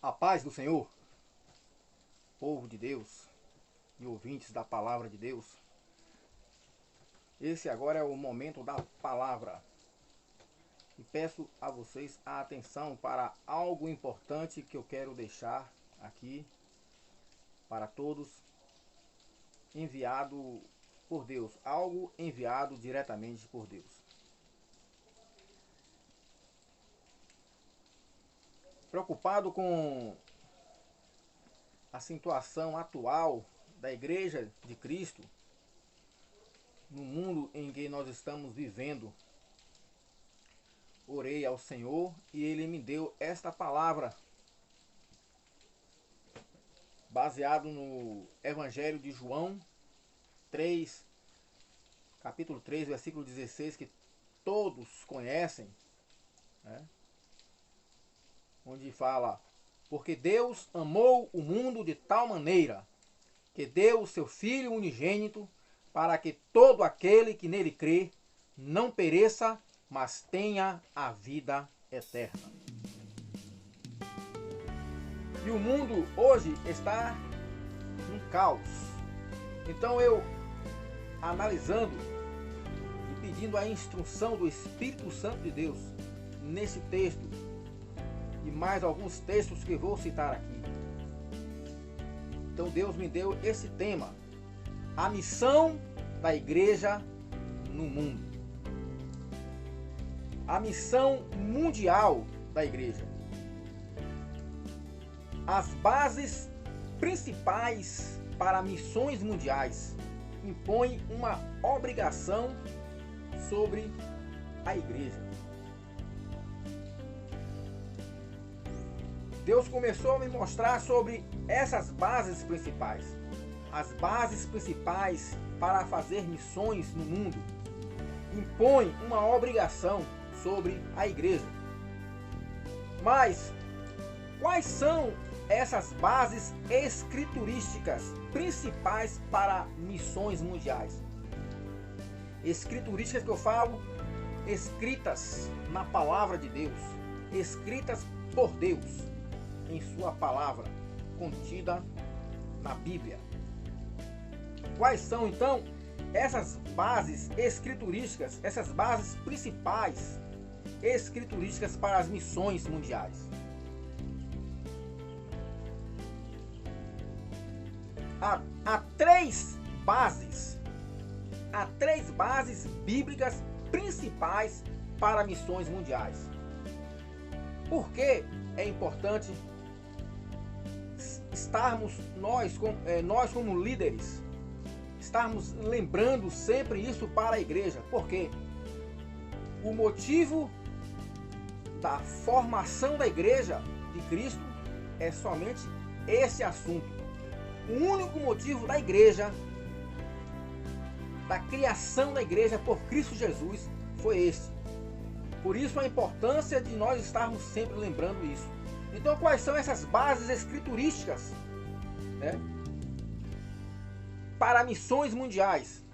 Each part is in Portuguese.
A paz do Senhor, povo de Deus e ouvintes da palavra de Deus. Esse agora é o momento da palavra. E peço a vocês a atenção para algo importante que eu quero deixar aqui para todos, enviado por Deus, algo enviado diretamente por Deus. Preocupado com a situação atual da Igreja de Cristo no mundo em que nós estamos vivendo, orei ao Senhor e Ele me deu esta palavra, baseado no Evangelho de João 3, capítulo 3, versículo 16, que todos conhecem, né? Onde fala: porque Deus amou o mundo de tal maneira que deu o seu Filho unigênito, para que todo aquele que nele crê não pereça, mas tenha a vida eterna. E o mundo hoje está num caos. Então eu, analisando e pedindo a instrução do Espírito Santo de Deus nesse texto, e mais alguns textos que vou citar aqui. Então Deus me deu esse tema: a missão da igreja no mundo. A missão mundial da igreja. As bases principais para missões mundiais impõem uma obrigação sobre a igreja. Deus começou a me mostrar sobre essas bases principais. As bases principais para fazer missões no mundo impõem uma obrigação sobre a igreja. Mas quais são essas bases escriturísticas principais para missões mundiais? Escriturísticas que eu falo, escritas na palavra de Deus, escritas por Deus em sua palavra, contida na Bíblia. Quais são então essas bases escriturísticas, essas bases principais escriturísticas para as missões mundiais? Há três bases bíblicas principais para missões mundiais. Por que é importante estarmos nós como líderes, estarmos lembrando sempre isso para a igreja? Porque o motivo da formação da igreja de Cristo é somente esse assunto. O único motivo da igreja, da criação da igreja por Cristo Jesus, foi esse. Por isso a importância de nós estarmos sempre lembrando isso. Então quais são essas bases escriturísticas, né, para missões mundiais?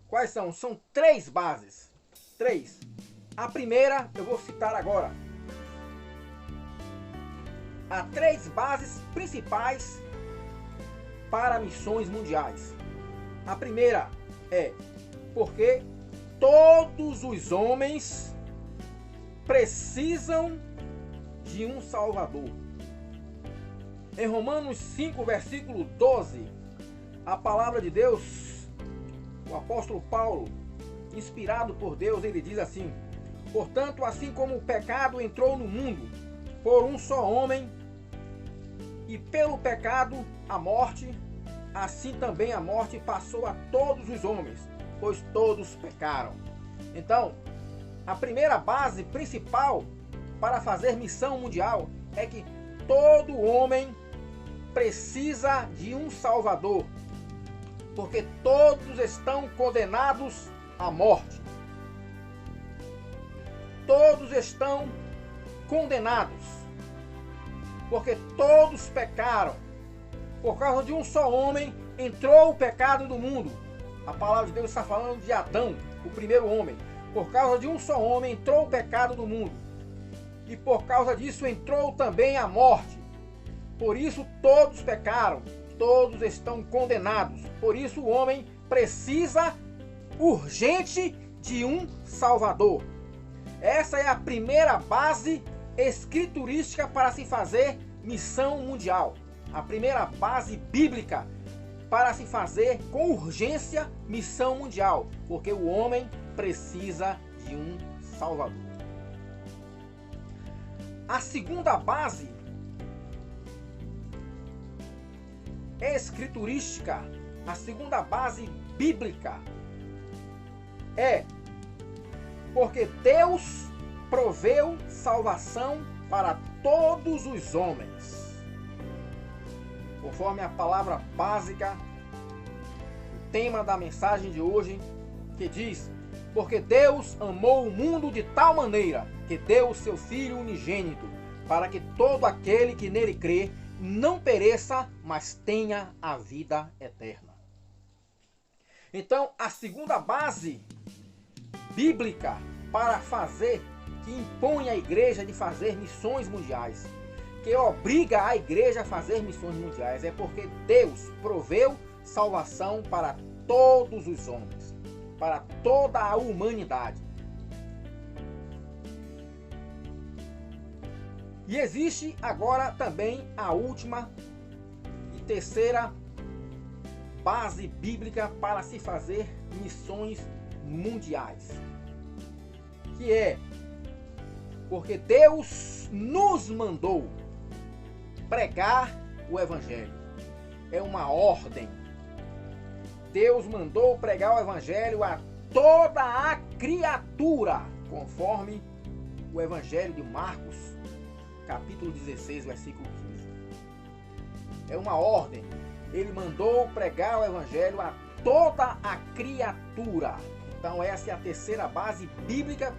Quais são? São três bases. Três. A primeira eu vou citar agora. Há três bases principais para missões mundiais. A primeira é porque todos os homens precisam de um Salvador. Em Romanos 5, versículo 12, a palavra de Deus, o apóstolo Paulo, inspirado por Deus, ele diz assim: portanto, assim como o pecado entrou no mundo por um só homem, e pelo pecado a morte, assim também a morte passou a todos os homens, pois todos pecaram. Então, a primeira base principal para fazer missão mundial é que todo homem precisa de um Salvador, porque todos estão condenados à morte. Todos estão condenados, porque todos pecaram. Por causa de um só homem entrou o pecado no mundo. A palavra de Deus está falando de Adão, o primeiro homem. Por causa de um só homem entrou o pecado no mundo. e por causa disso entrou também a morte. Por isso todos pecaram, todos estão condenados. Por isso o homem precisa urgente de um Salvador. Essa é a primeira base escriturística para se fazer missão mundial. A primeira base bíblica para se fazer com urgência missão mundial, porque o homem precisa de um Salvador. A segunda base escriturística, a segunda base bíblica é porque Deus proveu salvação para todos os homens. Conforme a palavra básica, o tema da mensagem de hoje, que diz: porque Deus amou o mundo de tal maneira que deu o seu Filho unigênito, para que todo aquele que nele crê não pereça, mas tenha a vida eterna. Então, a segunda base bíblica para fazer, que impõe à igreja de fazer missões mundiais, que obriga a igreja a fazer missões mundiais, é porque Deus proveu salvação para todos os homens, para toda a humanidade. E existe agora também a última e terceira base bíblica para se fazer missões mundiais, que é porque Deus nos mandou pregar o Evangelho. É uma ordem. Deus mandou pregar o Evangelho a toda a criatura, conforme o Evangelho de Marcos, capítulo 16, versículo 15. É uma ordem. Ele mandou pregar o Evangelho a toda a criatura. Então essa é a terceira base bíblica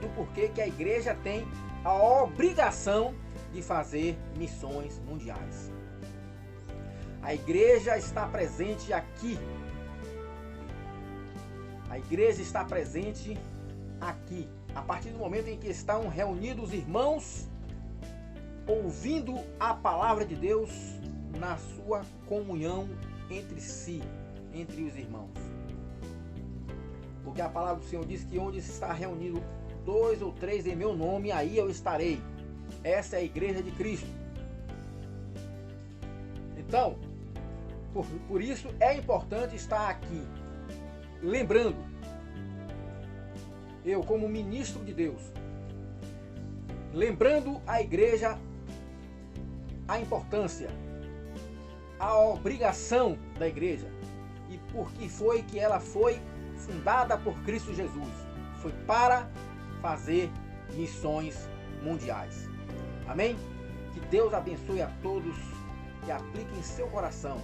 do porquê que a igreja tem a obrigação de fazer missões mundiais. A igreja está presente aqui. A igreja está presente aqui. A partir do momento em que estão reunidos irmãos, ouvindo a palavra de Deus na sua comunhão entre si, entre os irmãos. Porque a palavra do Senhor diz que onde está reunido 2 ou 3 em meu nome, aí eu estarei. Essa é a igreja de Cristo. Então, por isso é importante estar aqui, lembrando, eu como ministro de Deus, lembrando a igreja a importância, a obrigação da igreja e por que foi que ela foi fundada por Cristo Jesus. Foi para fazer missões mundiais. Amém? Que Deus abençoe a todos e aplique em seu coração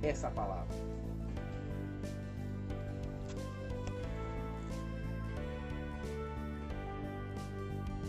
essa palavra.